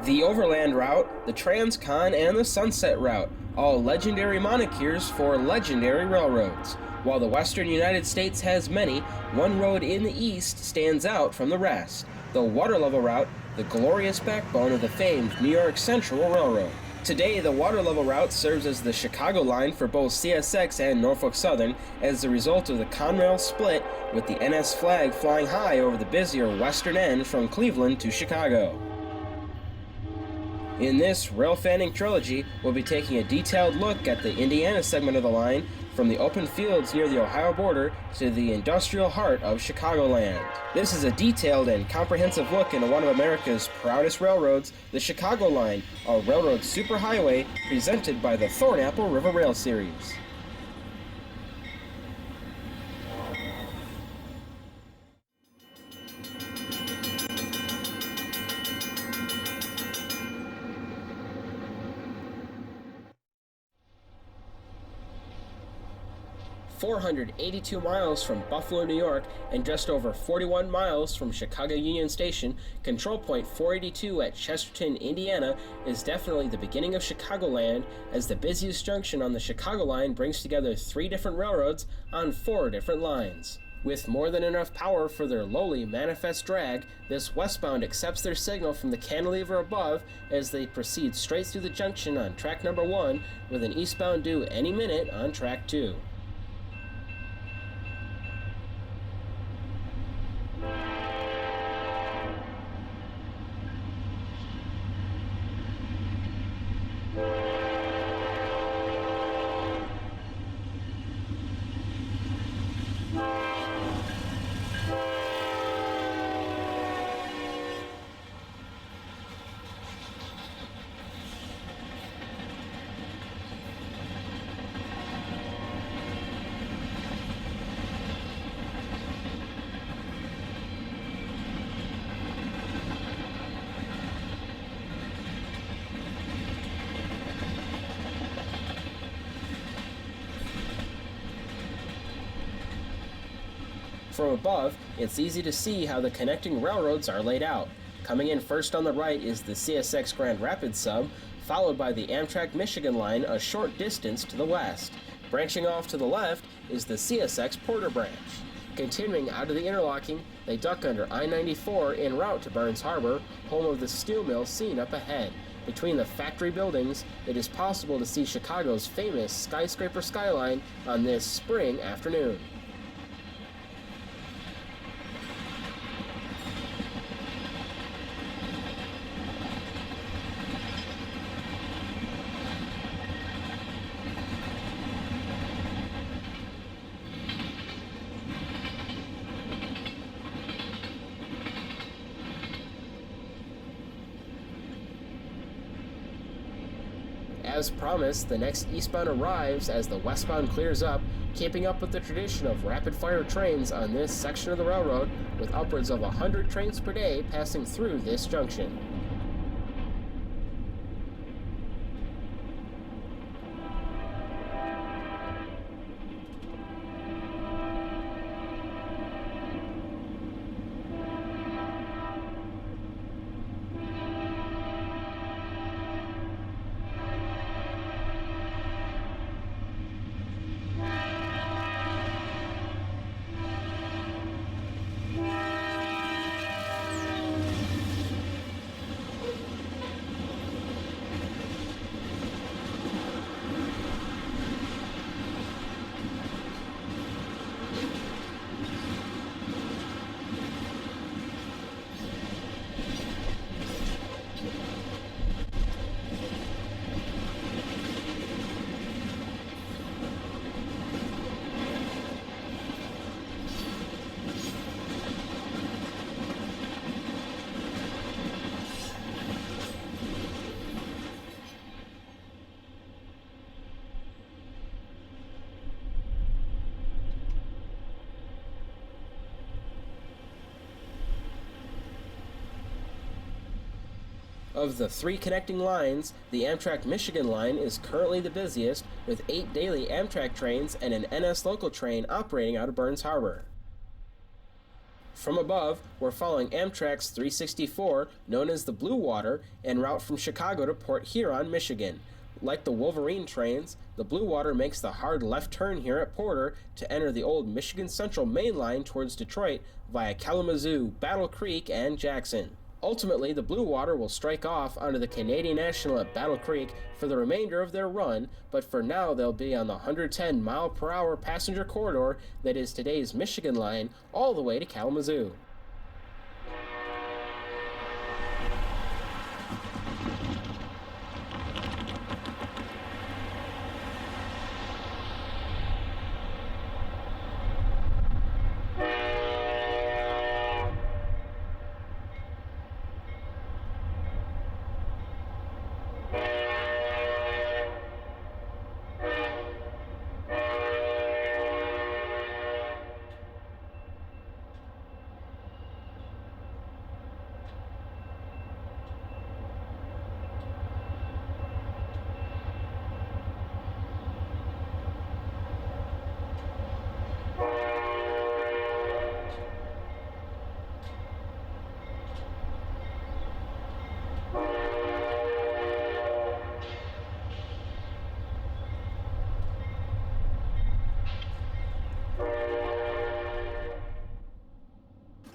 The Overland Route, the Transcon, and the Sunset Route, all legendary monikers for legendary railroads. While the western United States has many, one road in the east stands out from the rest, the Water Level Route, the glorious backbone of the famed New York Central Railroad. Today, the Water Level Route serves as the Chicago line for both CSX and Norfolk Southern as a result of the Conrail split, with the NS flag flying high over the busier western end from Cleveland to Chicago. In this rail fanning trilogy, we'll be taking a detailed look at the Indiana segment of the line, from the open fields near the Ohio border to the industrial heart of Chicagoland. This is a detailed and comprehensive look into one of America's proudest railroads, the Chicago Line, a railroad superhighway presented by the Thornapple River Rail Series. 482 miles from Buffalo, New York, and just over 41 miles from Chicago Union Station, Control Point 482 at Chesterton, Indiana, is definitely the beginning of Chicagoland, as the busiest junction on the Chicago Line brings together 3 different railroads on 4 different lines. With more than enough power for their lowly manifest drag, this westbound accepts their signal from the cantilever above as they proceed straight through the junction on track number 1, with an eastbound due any minute on track 2. From above, it's easy to see how the connecting railroads are laid out. Coming in first on the right is the CSX Grand Rapids sub, followed by the Amtrak Michigan line a short distance to the west. Branching off to the left is the CSX Porter branch. Continuing out of the interlocking, they duck under I-94 en route to Burns Harbor, home of the steel mill seen up ahead. Between the factory buildings, it is possible to see Chicago's famous skyscraper skyline on this spring afternoon. As promised, the next eastbound arrives as the westbound clears up, keeping up with the tradition of rapid-fire trains on this section of the railroad, with upwards of 100 trains per day passing through this junction. Of the 3 connecting lines, the Amtrak Michigan line is currently the busiest, with 8 daily Amtrak trains and an NS local train operating out of Burns Harbor. From above, we're following Amtrak's 364, known as the Blue Water, en route from Chicago to Port Huron, Michigan. Like the Wolverine trains, the Blue Water makes the hard left turn here at Porter to enter the old Michigan Central main line towards Detroit via Kalamazoo, Battle Creek, and Jackson. Ultimately, the Blue Water will strike off onto the Canadian National at Battle Creek for the remainder of their run, but for now they'll be on the 110-mile-per-hour passenger corridor that is today's Michigan line all the way to Kalamazoo.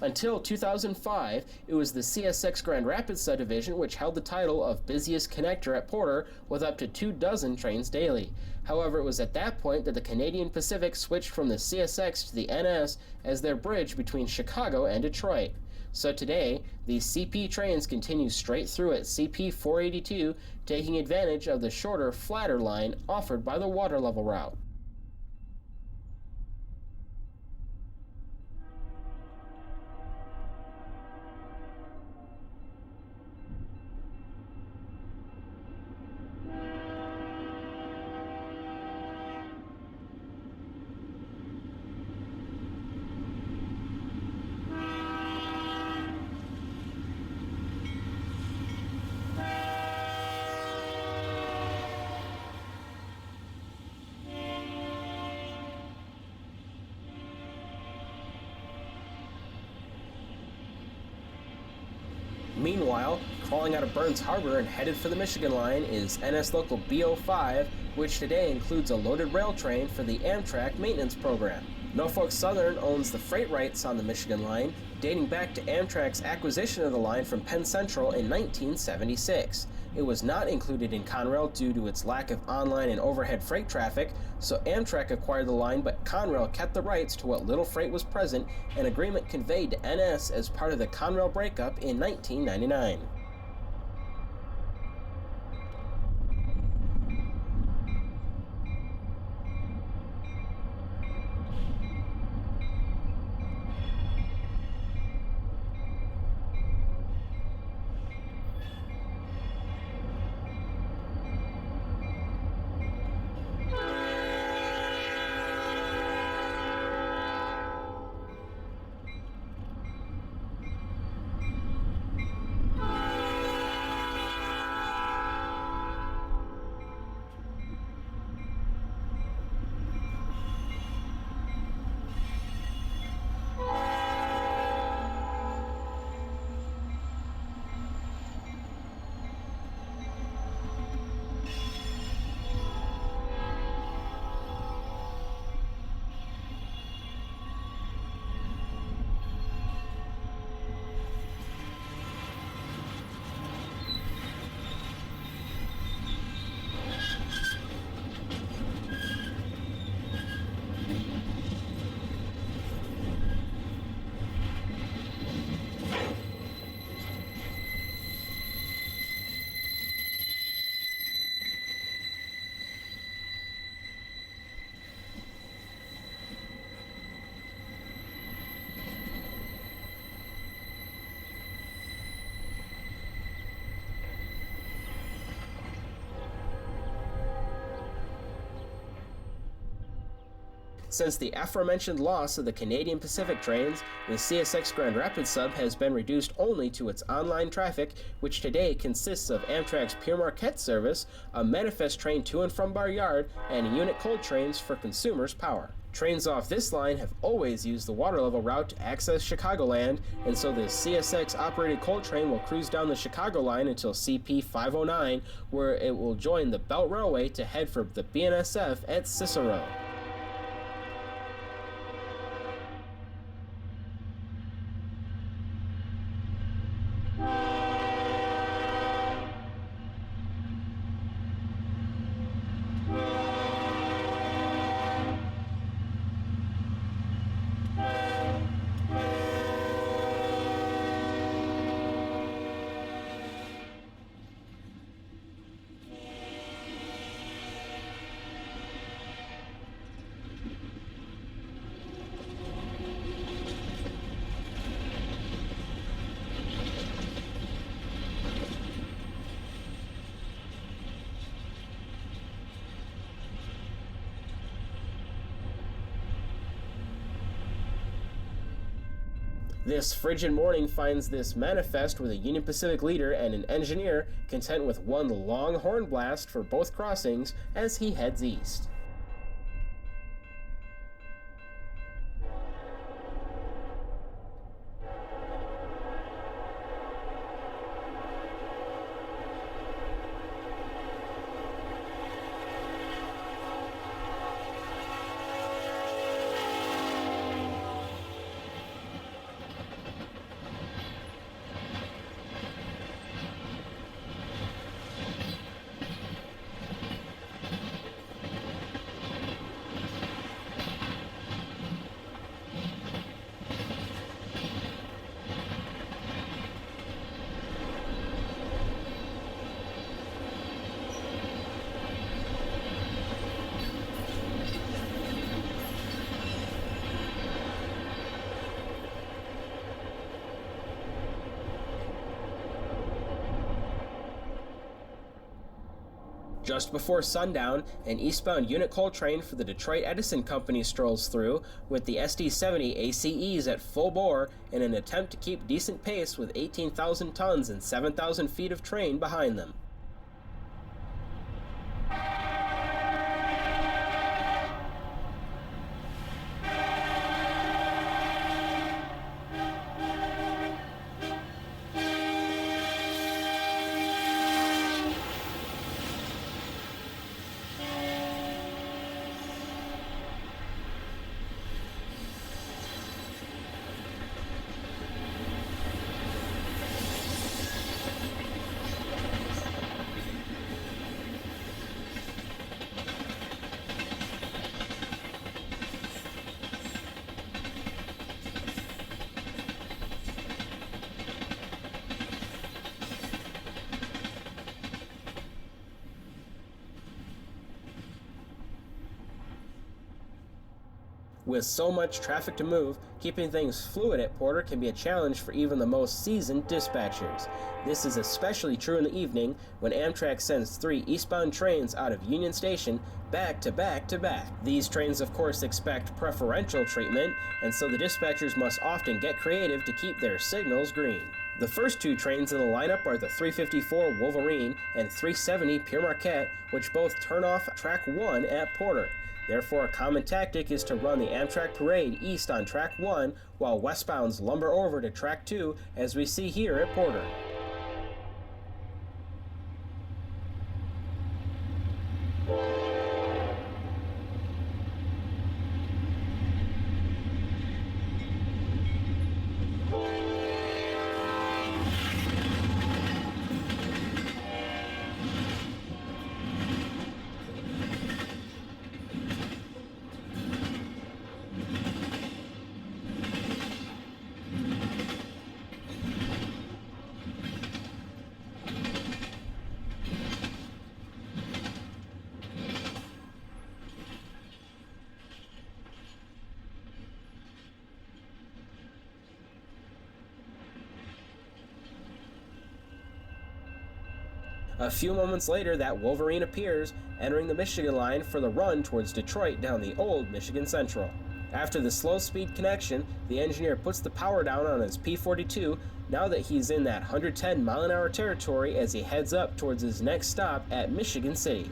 Until 2005, it was the CSX Grand Rapids subdivision which held the title of busiest connector at Porter with up to 24 trains daily. However, it was at that point that the Canadian Pacific switched from the CSX to the NS as their bridge between Chicago and Detroit. So today, these CP trains continue straight through at CP 482, taking advantage of the shorter, flatter line offered by the water level route. Meanwhile, crawling out of Burns Harbor and headed for the Michigan line is NS Local B05, which today includes a loaded rail train for the Amtrak maintenance program. Norfolk Southern owns the freight rights on the Michigan line, dating back to Amtrak's acquisition of the line from Penn Central in 1976. It was not included in Conrail due to its lack of online and overhead freight traffic, so Amtrak acquired the line, but Conrail kept the rights to what little freight was present, an agreement conveyed to NS as part of the Conrail breakup in 1999. Since the aforementioned loss of the Canadian Pacific trains, the CSX Grand Rapids sub has been reduced only to its online traffic, which today consists of Amtrak's Pere Marquette service, a manifest train to and from Bar Yard, and unit coal trains for Consumers Power. Trains off this line have always used the water level route to access Chicagoland, and so the CSX-operated coal train will cruise down the Chicago line until CP 509, where it will join the Belt Railway to head for the BNSF at Cicero. This frigid morning finds this manifest with a Union Pacific leader and an engineer content with one long horn blast for both crossings as he heads east. Just before sundown, an eastbound unit coal train for the Detroit Edison Company strolls through with the SD70 ACEs at full bore in an attempt to keep decent pace with 18,000 tons and 7,000 feet of train behind them. With so much traffic to move, keeping things fluid at Porter can be a challenge for even the most seasoned dispatchers. This is especially true in the evening when Amtrak sends 3 eastbound trains out of Union Station back to back to back. These trains of course expect preferential treatment, and so the dispatchers must often get creative to keep their signals green. The first 2 trains in the lineup are the 354 Wolverine and 370 Pere Marquette, which both turn off track 1 at Porter. Therefore, a common tactic is to run the Amtrak parade east on track 1 while westbounds lumber over to track 2, as we see here at Porter. A few moments later, that Wolverine appears, entering the Michigan line for the run towards Detroit down the old Michigan Central. After the slow-speed connection, the engineer puts the power down on his P-42 now that he's in that 110-mile-an-hour territory as he heads up towards his next stop at Michigan City.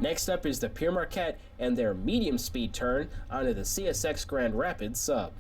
Next up is the Pere Marquette and their medium speed turn onto the CSX Grand Rapids sub.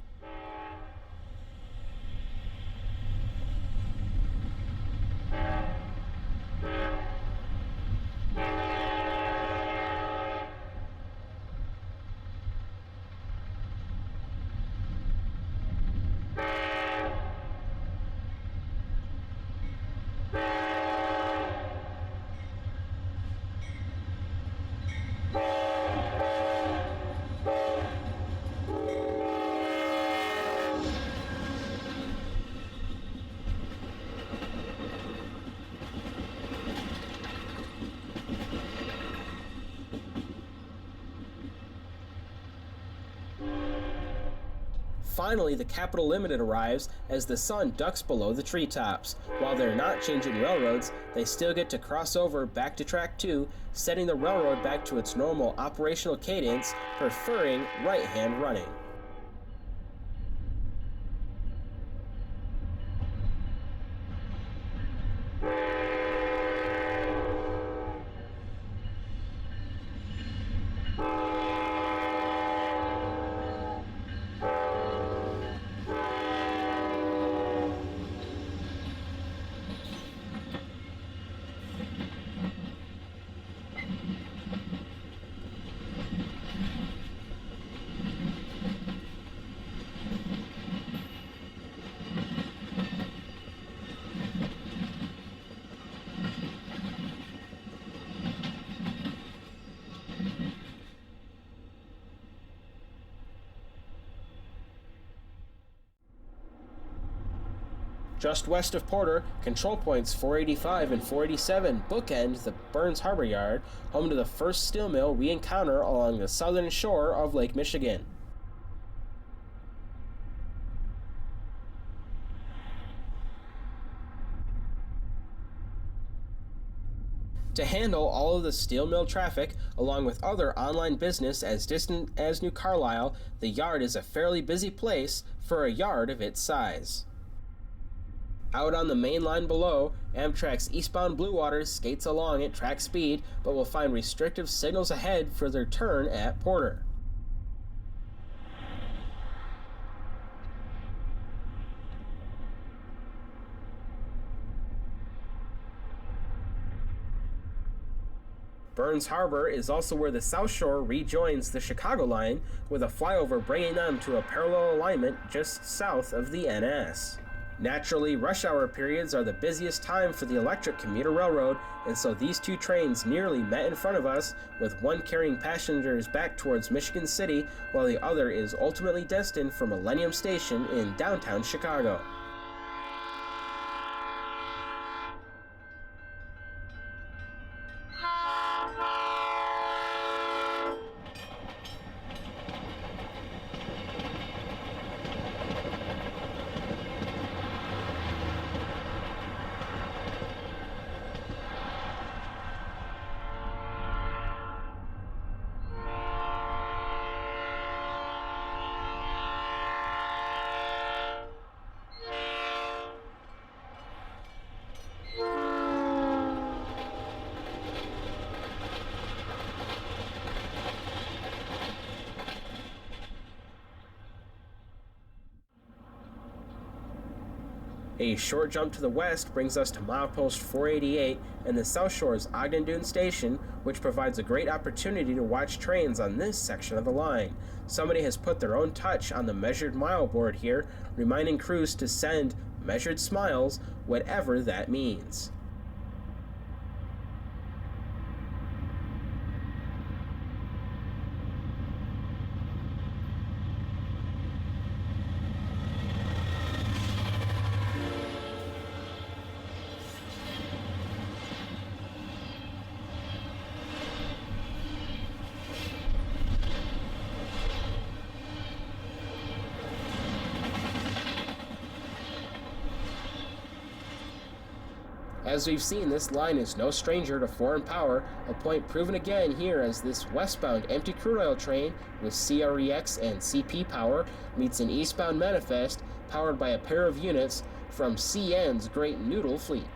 Finally, the Capital Limited arrives as the sun ducks below the treetops. While they're not changing railroads, they still get to cross over back to Track 2, setting the railroad back to its normal operational cadence, preferring right-hand running. Just west of Porter, control points 485 and 487 bookend the Burns Harbor Yard, home to the first steel mill we encounter along the southern shore of Lake Michigan. To handle all of the steel mill traffic, along with other online business as distant as New Carlisle, the yard is a fairly busy place for a yard of its size. Out on the main line below, Amtrak's eastbound Blue Waters skates along at track speed, but will find restrictive signals ahead for their turn at Porter. Burns Harbor is also where the South Shore rejoins the Chicago line, with a flyover bringing them to a parallel alignment just south of the NS. Naturally, rush hour periods are the busiest time for the electric commuter railroad, and so these two trains nearly met in front of us, with one carrying passengers back towards Michigan City, while the other is ultimately destined for Millennium Station in downtown Chicago. A short jump to the west brings us to milepost 488 and the South Shore's Ogden Dune Station, which provides a great opportunity to watch trains on this section of the line. Somebody has put their own touch on the measured mile board here, reminding crews to send measured smiles, whatever that means. As we've seen, this line is no stranger to foreign power, a point proven again here as this westbound empty crude oil train with CREX and CP power meets an eastbound manifest powered by a pair of units from CN's Great Noodle fleet.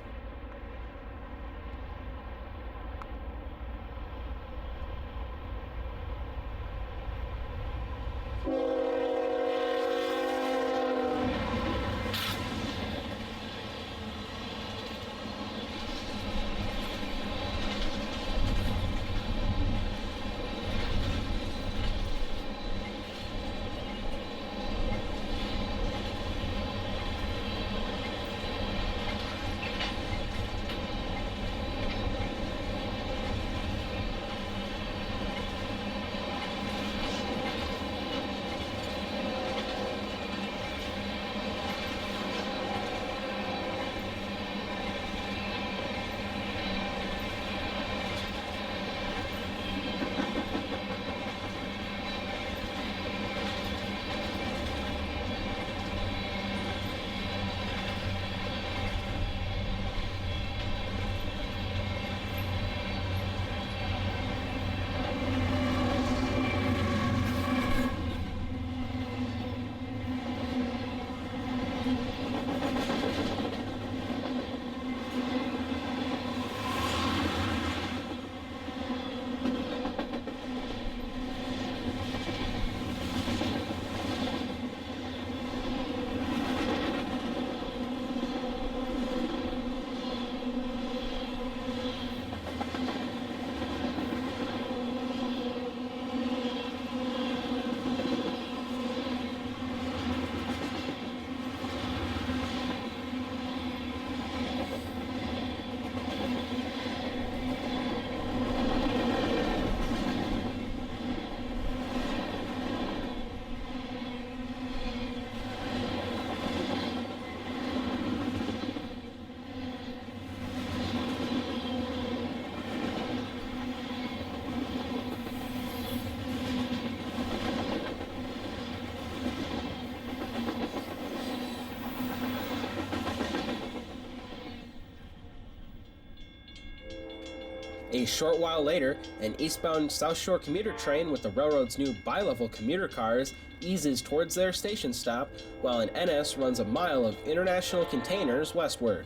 A short while later, an eastbound South Shore commuter train with the railroad's new bi-level commuter cars eases towards their station stop, while an NS runs a mile of international containers westward.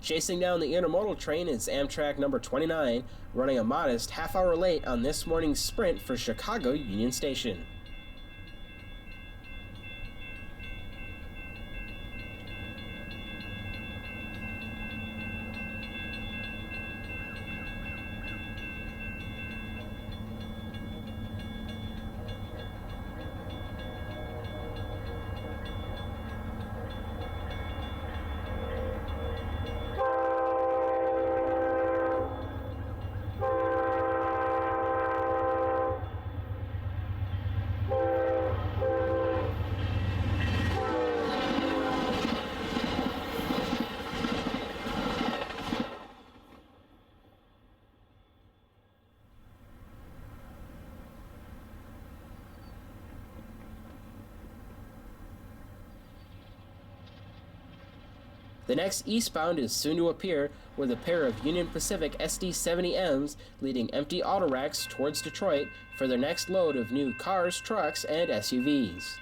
Chasing down the intermodal train is Amtrak number 29, running a modest half-hour late on this morning's sprint for Chicago Union Station. The next eastbound is soon to appear, with a pair of Union Pacific SD70Ms leading empty auto racks towards Detroit for their next load of new cars, trucks, and SUVs.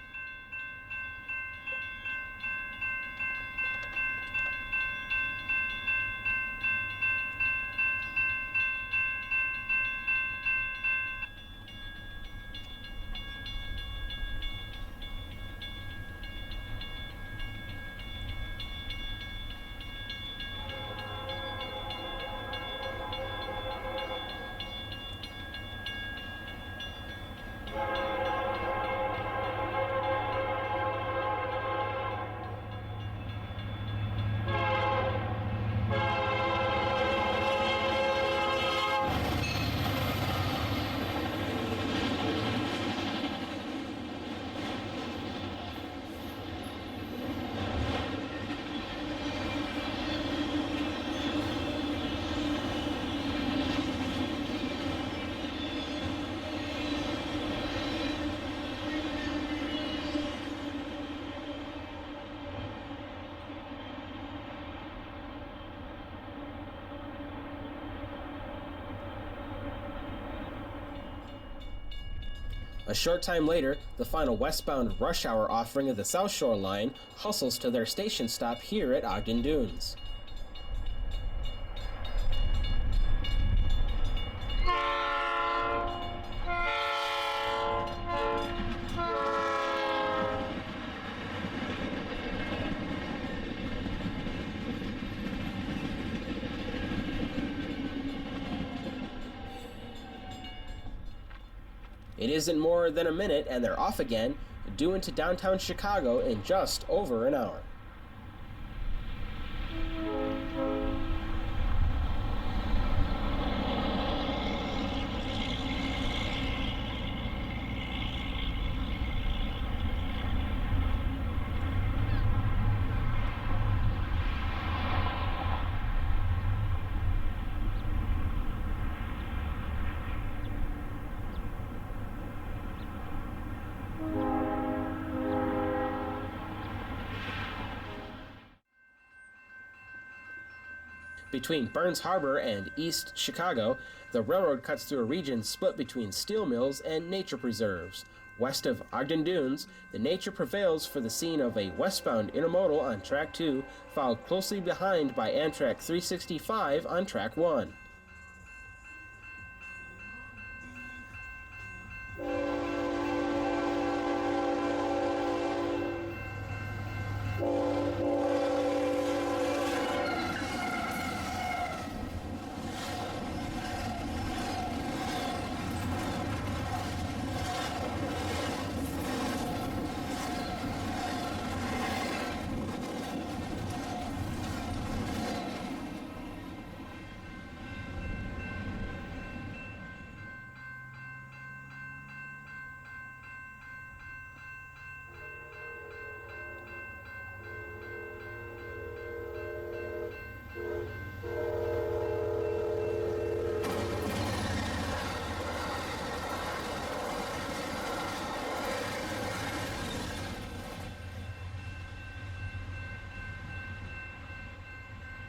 A short time later, the final westbound rush hour offering of the South Shore line hustles to their station stop here at Ogden Dunes. It isn't more than a minute and they're off again, due into downtown Chicago in just over an hour. Between Burns Harbor and East Chicago, the railroad cuts through a region split between steel mills and nature preserves. West of Ogden Dunes, the nature prevails for the scene of a westbound intermodal on Track 2, followed closely behind by Amtrak 365 on Track 1.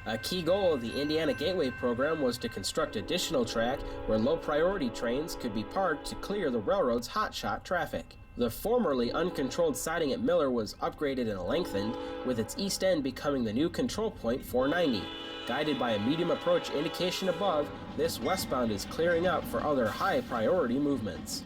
A key goal of the Indiana Gateway program was to construct additional track where low-priority trains could be parked to clear the railroad's hotshot traffic. The formerly uncontrolled siding at Miller was upgraded and lengthened, with its east end becoming the new control point 490. Guided by a medium approach indication above, this westbound is clearing up for other high-priority movements.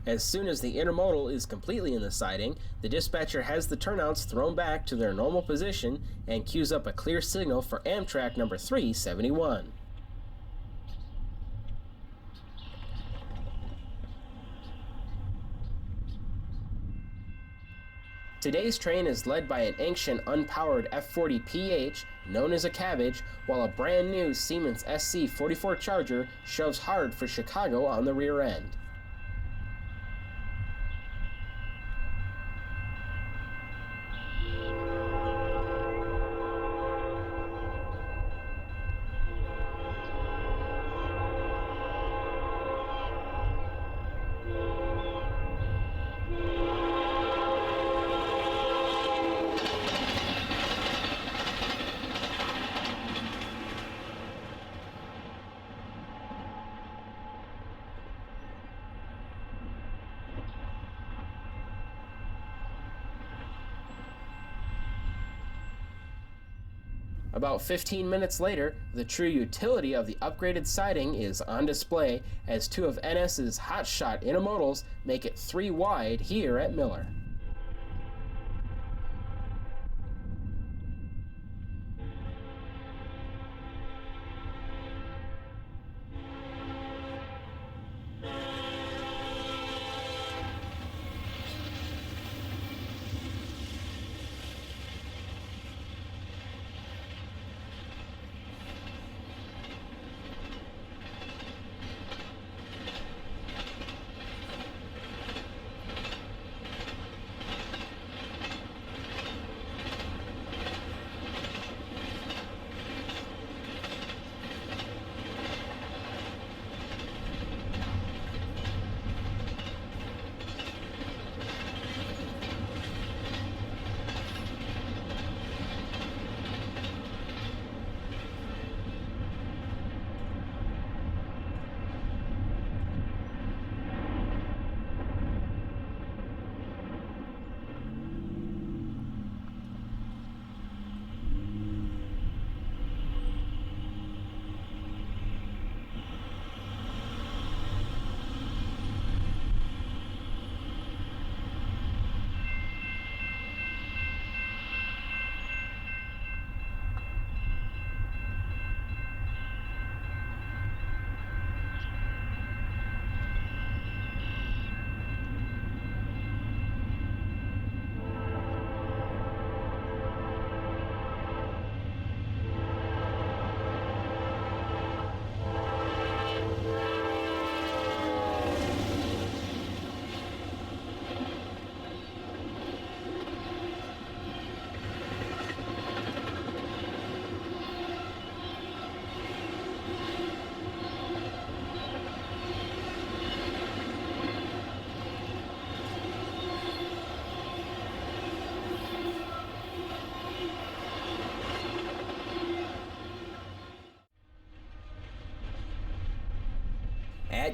As soon as the intermodal is completely in the siding, the dispatcher has the turnouts thrown back to their normal position and cues up a clear signal for Amtrak number 371. Today's train is led by an ancient unpowered F40PH known as a cabbage, while a brand new Siemens SC44 Charger shoves hard for Chicago on the rear end. About 15 minutes later, the true utility of the upgraded siding is on display as two of NS's hotshot intermodals make it 3 wide here at Miller.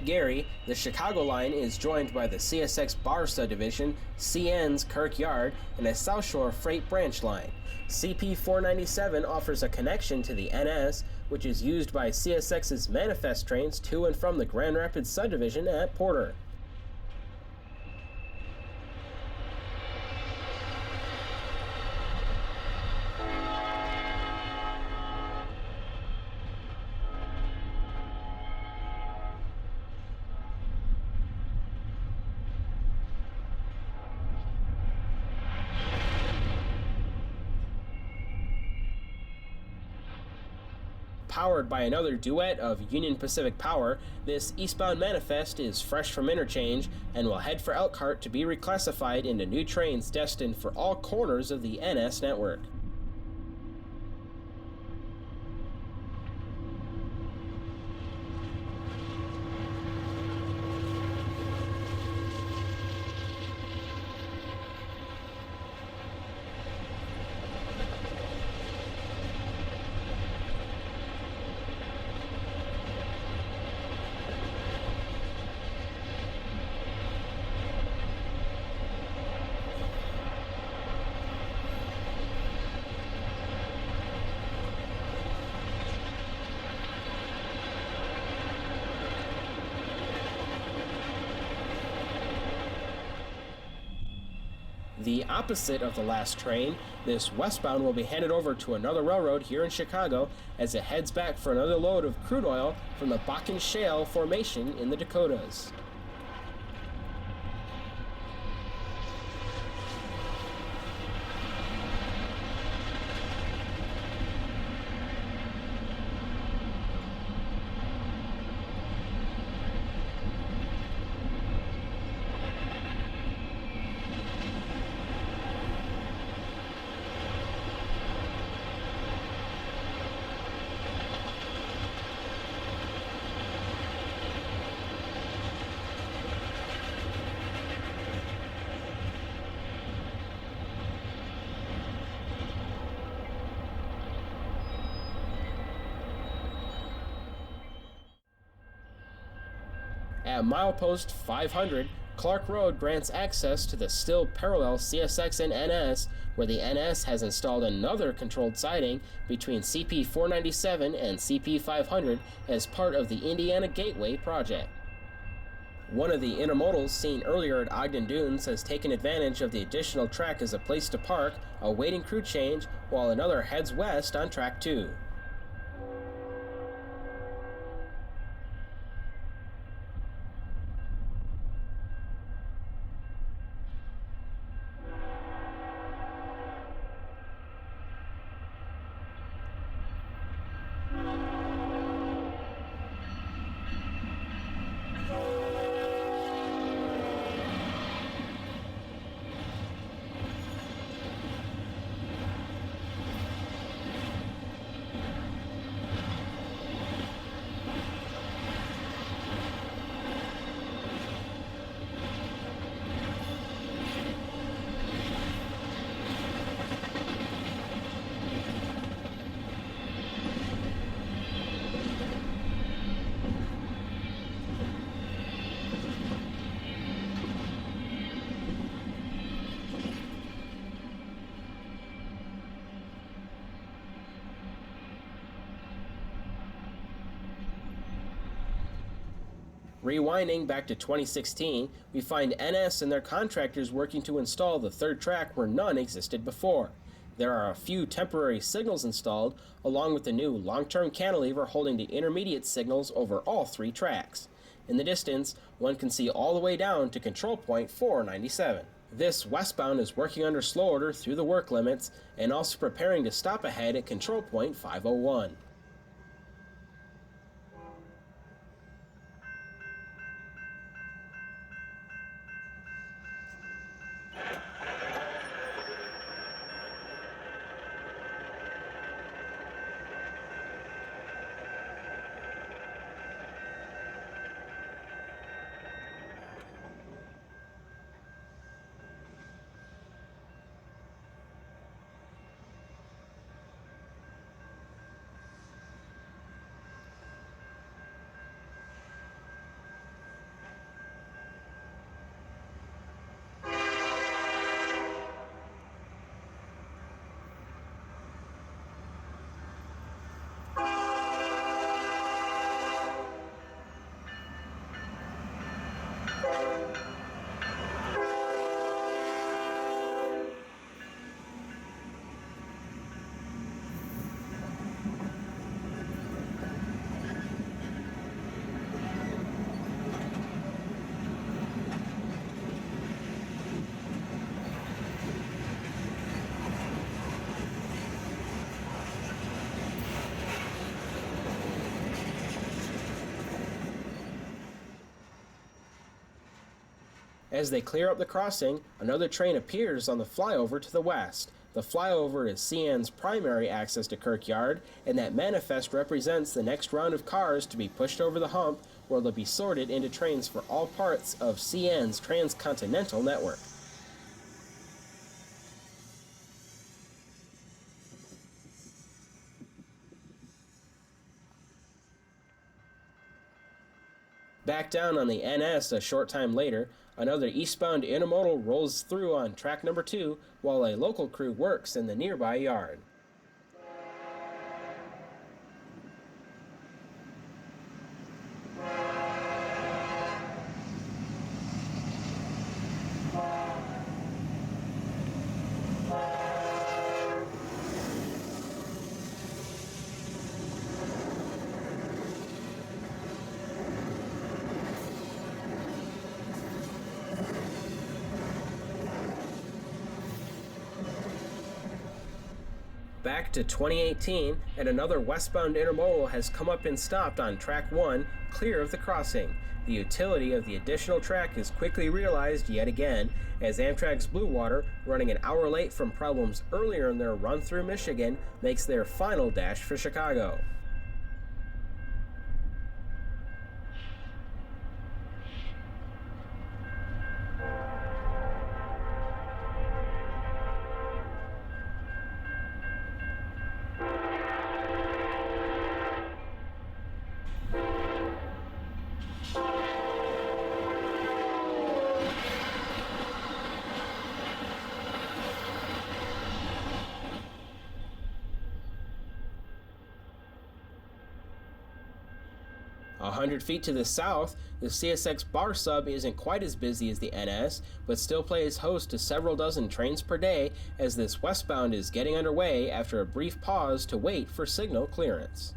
At Gary, the Chicago line is joined by the CSX Bar subdivision, CN's Kirk Yard, and a South Shore freight branch line. CP 497 offers a connection to the NS, which is used by CSX's manifest trains to and from the Grand Rapids subdivision at Porter. Powered by another duet of Union Pacific Power, this eastbound manifest is fresh from interchange and will head for Elkhart to be reclassified into new trains destined for all corners of the NS network. The opposite of the last train, this westbound will be handed over to another railroad here in Chicago as it heads back for another load of crude oil from the Bakken Shale Formation in the Dakotas. At milepost 500, Clark Road grants access to the still parallel CSX and NS, where the NS has installed another controlled siding between CP 497 and CP 500 as part of the Indiana Gateway project. One of the intermodals seen earlier at Ogden Dunes has taken advantage of the additional track as a place to park, awaiting crew change, while another heads west on track 2. Rewinding back to 2016, we find NS and their contractors working to install the third track where none existed before. There are a few temporary signals installed, along with the new long-term cantilever holding the intermediate signals over all 3 tracks. In the distance, one can see all the way down to control point 497. This westbound is working under slow order through the work limits and also preparing to stop ahead at control point 501. As they clear up the crossing, another train appears on the flyover to the west. The flyover is CN's primary access to Kirkyard, and that manifest represents the next round of cars to be pushed over the hump, where they'll be sorted into trains for all parts of CN's transcontinental network. Back down on the NS a short time later, another eastbound intermodal rolls through on track number 2 while a local crew works in the nearby yard. Back to 2018, and another westbound intermodal has come up and stopped on track 1, clear of the crossing. The utility of the additional track is quickly realized yet again, as Amtrak's Blue Water, running an hour late from problems earlier in their run through Michigan, makes their final dash for Chicago. A 100 feet to the south, the CSX bar sub isn't quite as busy as the NS, but still plays host to several dozen trains per day as this westbound is getting underway after a brief pause to wait for signal clearance.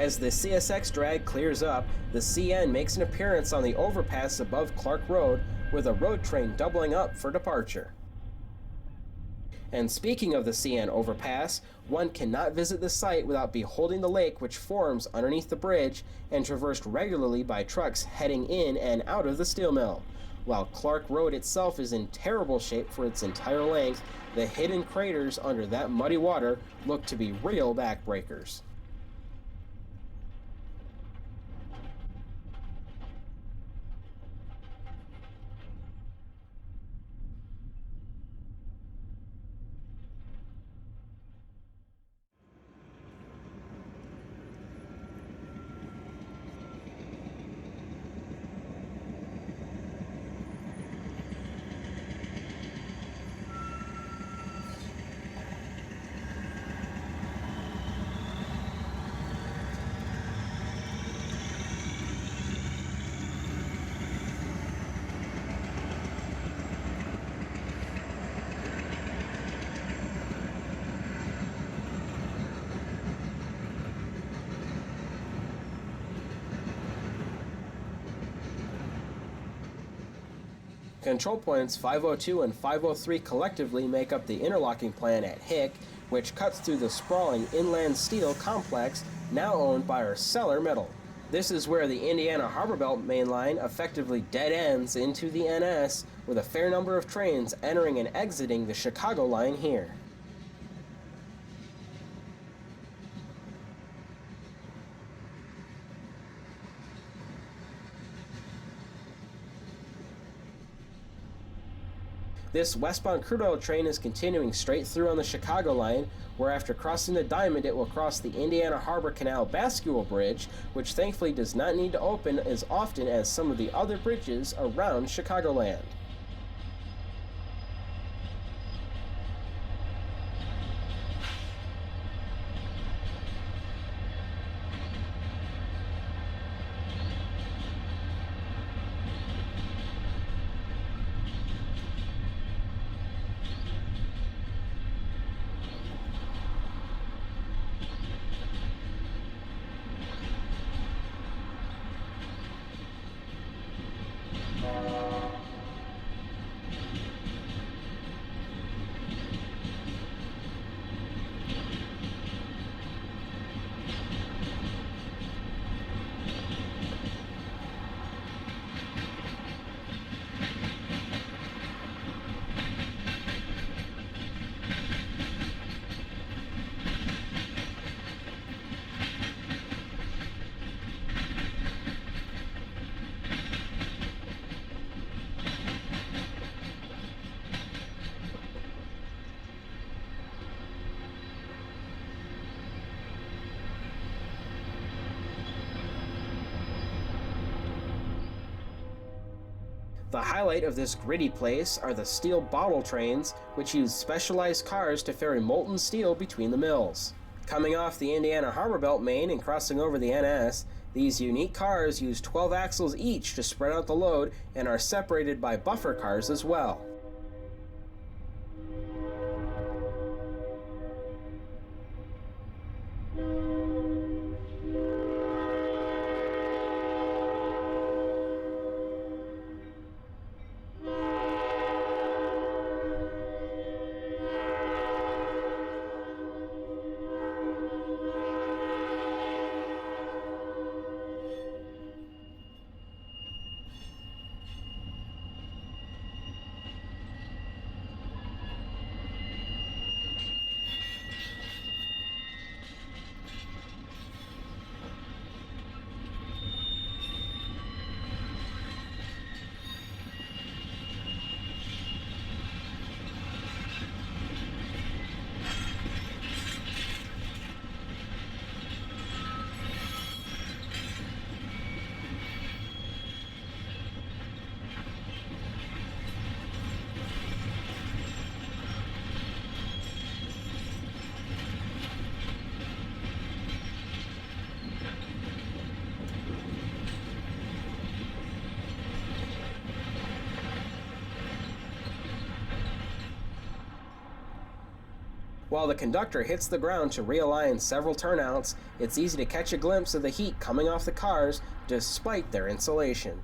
As the CSX drag clears up, the CN makes an appearance on the overpass above Clark Road, with a road train doubling up for departure. And speaking of the CN overpass, one cannot visit the site without beholding the lake which forms underneath the bridge and traversed regularly by trucks heading in and out of the steel mill. While Clark Road itself is in terrible shape for its entire length, the hidden craters under that muddy water look to be real backbreakers. Control points 502 and 503 collectively make up the interlocking plan at Hick, which cuts through the sprawling inland steel complex now owned by Arcelor Metal. This is where the Indiana Harbor Belt main line effectively dead ends into the NS, with a fair number of trains entering and exiting the Chicago line here. This westbound crude oil train is continuing straight through on the Chicago line, where after crossing the Diamond it will cross the Indiana Harbor Canal Bascule Bridge, which thankfully does not need to open as often as some of the other bridges around Chicagoland. The highlight of this gritty place are the steel bottle trains, which use specialized cars to ferry molten steel between the mills. Coming off the Indiana Harbor Belt main and crossing over the NS, these unique cars use 12 axles each to spread out the load and are separated by buffer cars as well. While the conductor hits the ground to realign several turnouts, it's easy to catch a glimpse of the heat coming off the cars despite their insulation.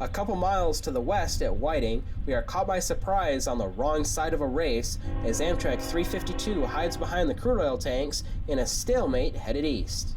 A couple miles to the west at Whiting, we are caught by surprise on the wrong side of a race as Amtrak 352 hides behind the crude oil tanks in a stalemate headed east.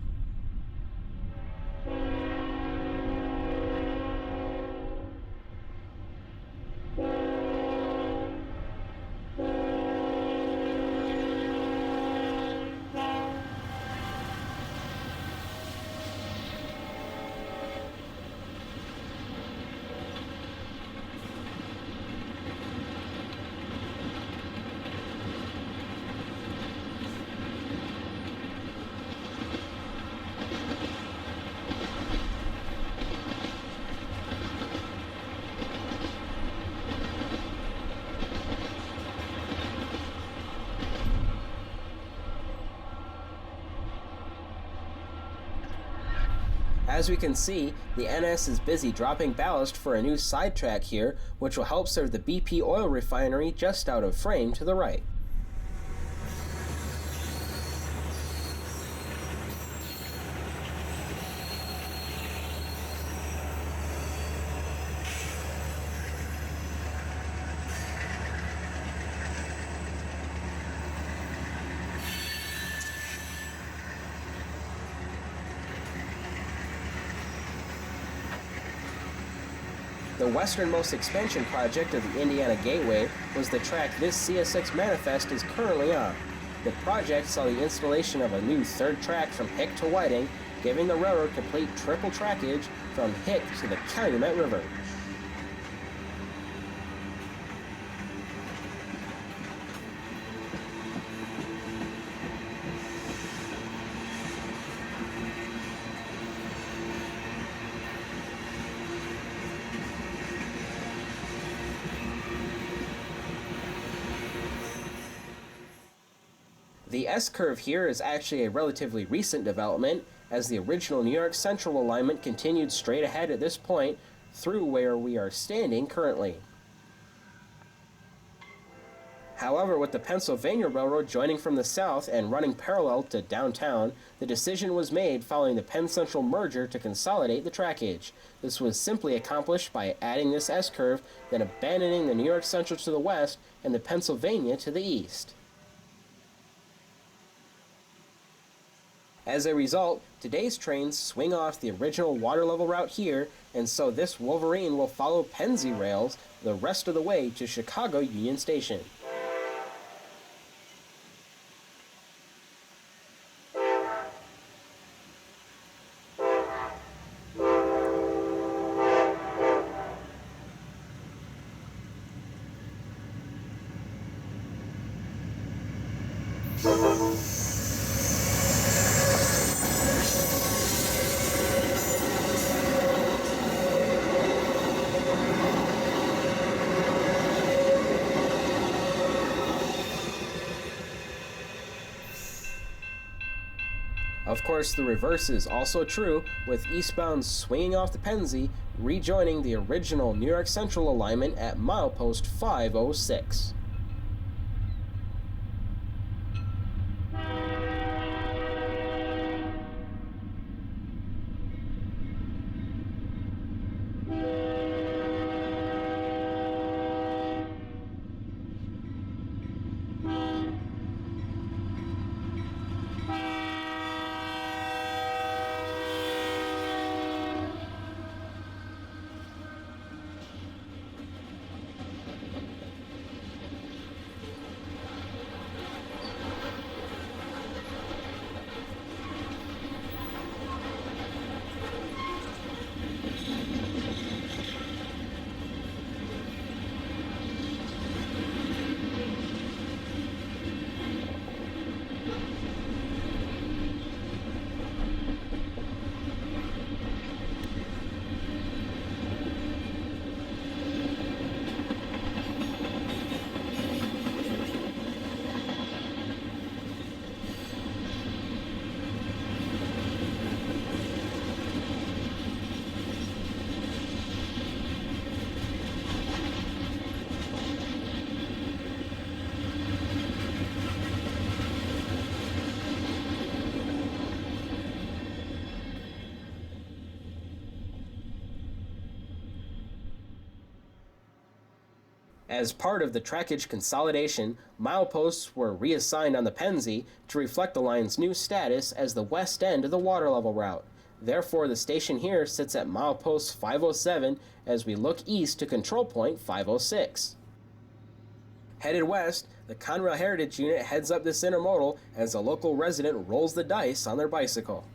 As we can see, the NS is busy dropping ballast for a new sidetrack here, which will help serve the BP oil refinery just out of frame to the right. The westernmost expansion project of the Indiana Gateway was the track this CS6 manifest is currently on. The project saw the installation of a new third track from Hick to Whiting, giving the railroad complete triple trackage from Hick to the Calumet River. The S-curve here is actually a relatively recent development, as the original New York Central alignment continued straight ahead at this point through where we are standing currently. However, with the Pennsylvania Railroad joining from the south and running parallel to downtown, the decision was made following the Penn Central merger to consolidate the trackage. This was simply accomplished by adding this S-curve, then abandoning the New York Central to the west and the Pennsylvania to the east. As a result, today's trains swing off the original water level route here, and so this Wolverine will follow Pennsy rails the rest of the way to Chicago Union Station. Of course, the reverse is also true, with eastbound swinging off the Pennsy, rejoining the original New York Central alignment at milepost 506. As part of the trackage consolidation, mileposts were reassigned on the Pennsy to reflect the line's new status as the west end of the water level route. Therefore, the station here sits at milepost 507 as we look east to control point 506. Headed west, the Conrail Heritage Unit heads up this intermodal as a local resident rolls the dice on their bicycle.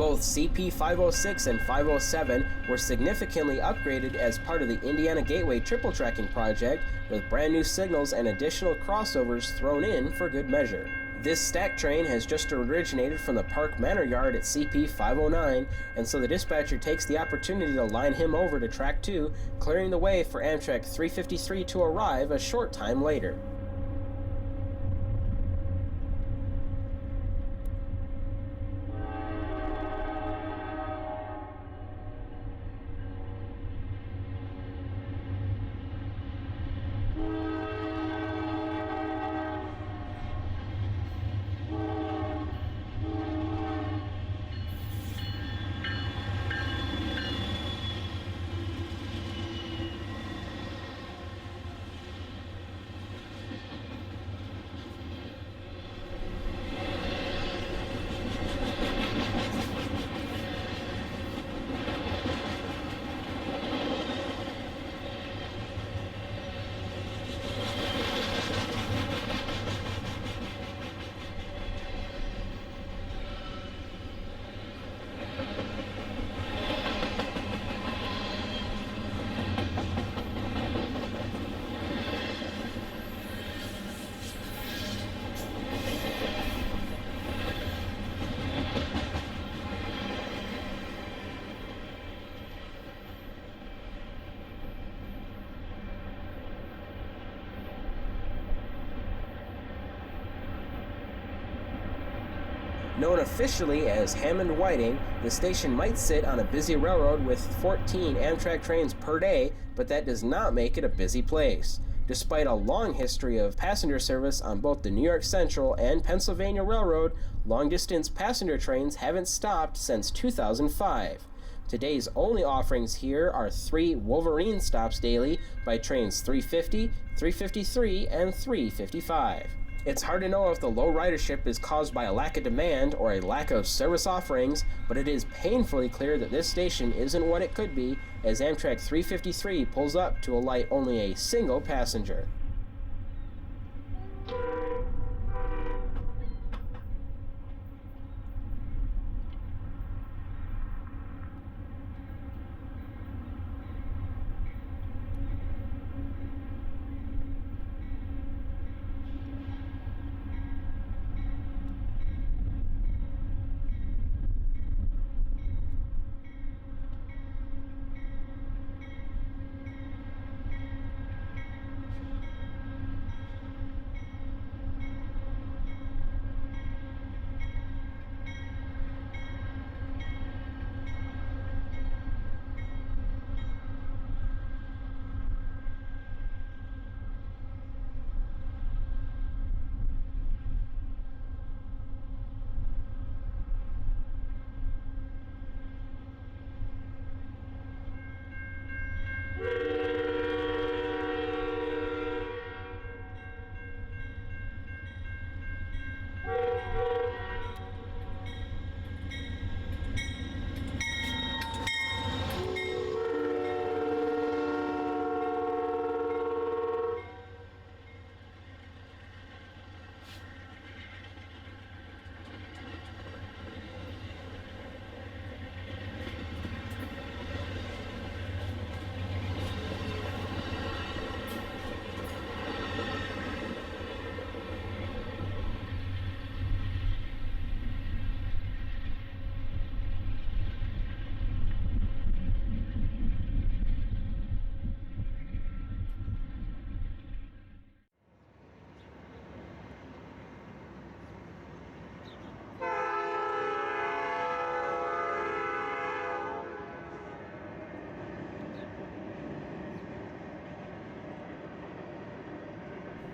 Both CP506 and 507 were significantly upgraded as part of the Indiana Gateway triple tracking project, with brand new signals and additional crossovers thrown in for good measure. This stack train has just originated from the Park Manor Yard at CP509, and so the dispatcher takes the opportunity to line him over to Track 2, clearing the way for Amtrak 353 to arrive a short time later. Known officially as Hammond Whiting, the station might sit on a busy railroad with 14 Amtrak trains per day, but that does not make it a busy place. Despite a long history of passenger service on both the New York Central and Pennsylvania Railroad, long-distance passenger trains haven't stopped since 2005. Today's only offerings here are 3 Wolverine stops daily by trains 350, 353, and 355. It's hard to know if the low ridership is caused by a lack of demand or a lack of service offerings, but it is painfully clear that this station isn't what it could be as Amtrak 353 pulls up to alight only a single passenger.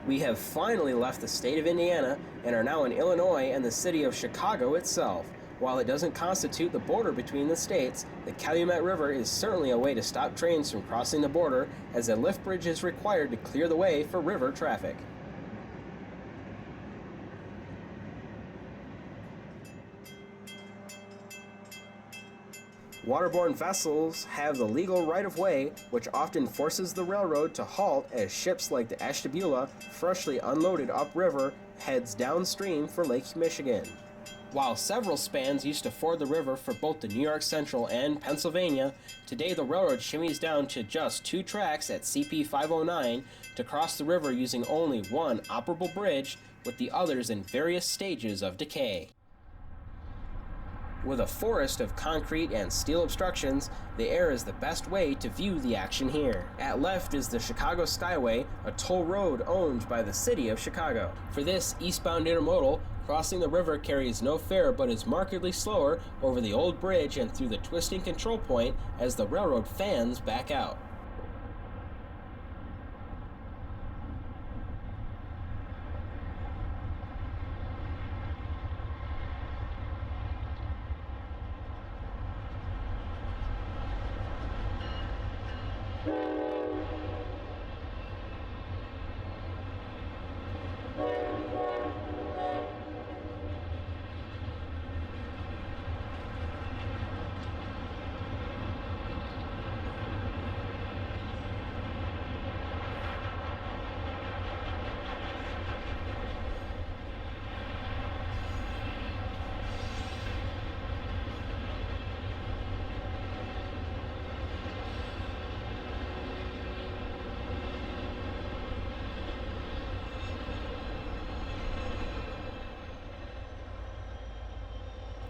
We have finally left the state of Indiana and are now in Illinois and the city of Chicago itself. While it doesn't constitute the border between the states, the Calumet River is certainly a way to stop trains from crossing the border, as a lift bridge is required to clear the way for river traffic. Waterborne vessels have the legal right-of-way, which often forces the railroad to halt as ships like the Ashtabula, freshly unloaded upriver, heads downstream for Lake Michigan. While several spans used to ford the river for both the New York Central and Pennsylvania, today the railroad shimmies down to just 2 tracks at CP 509 to cross the river using only one operable bridge, with the others in various stages of decay. With a forest of concrete and steel obstructions, the air is the best way to view the action here. At left is the Chicago Skyway, a toll road owned by the city of Chicago. For this eastbound intermodal, crossing the river carries no fare but is markedly slower over the old bridge and through the twisting control point as the railroad fans back out.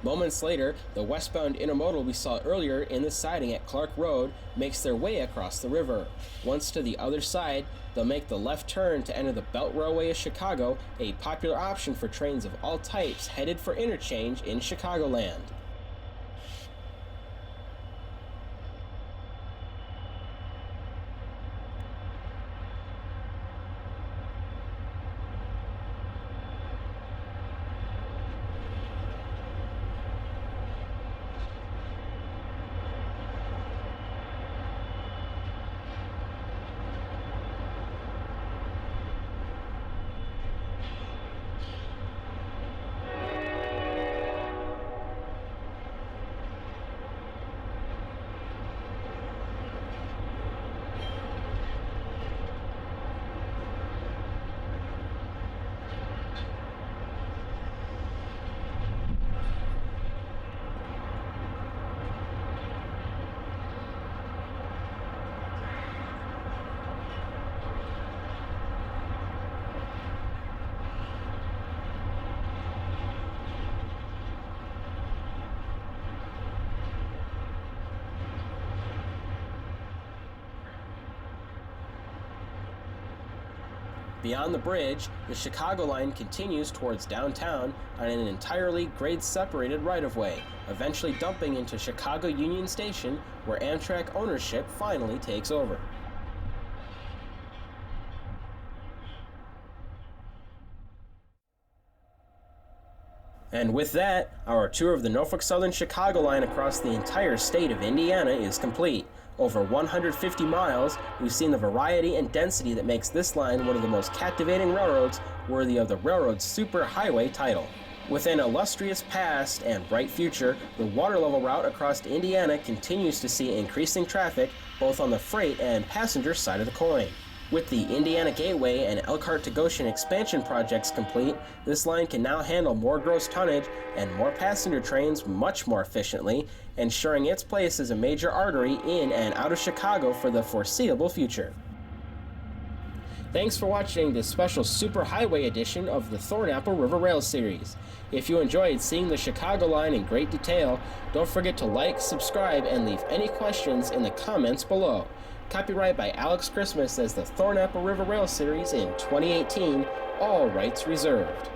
Moments later, the westbound intermodal we saw earlier in the siding at Clark Road makes their way across the river. Once to the other side, they'll make the left turn to enter the Belt Railway of Chicago, a popular option for trains of all types headed for interchange in Chicagoland. Beyond the bridge, the Chicago line continues towards downtown on an entirely grade-separated right-of-way, eventually dumping into Chicago Union Station, where Amtrak ownership finally takes over. And with that, our tour of the Norfolk Southern Chicago line across the entire state of Indiana is complete. Over 150 miles, we've seen the variety and density that makes this line one of the most captivating railroads worthy of the railroad's superhighway title. With an illustrious past and bright future, the water level route across Indiana continues to see increasing traffic both on the freight and passenger side of the coin. With the Indiana Gateway and Elkhart to Goshen expansion projects complete, this line can now handle more gross tonnage and more passenger trains much more efficiently, ensuring its place as a major artery in and out of Chicago for the foreseeable future. Thanks for watching this special superhighway edition of the Thornapple River Rail series. If you enjoyed seeing the Chicago line in great detail, don't forget to like, subscribe, and leave any questions in the comments below. Copyright by Alex Christmas as the Thornapple River Rail series in 2018, all rights reserved.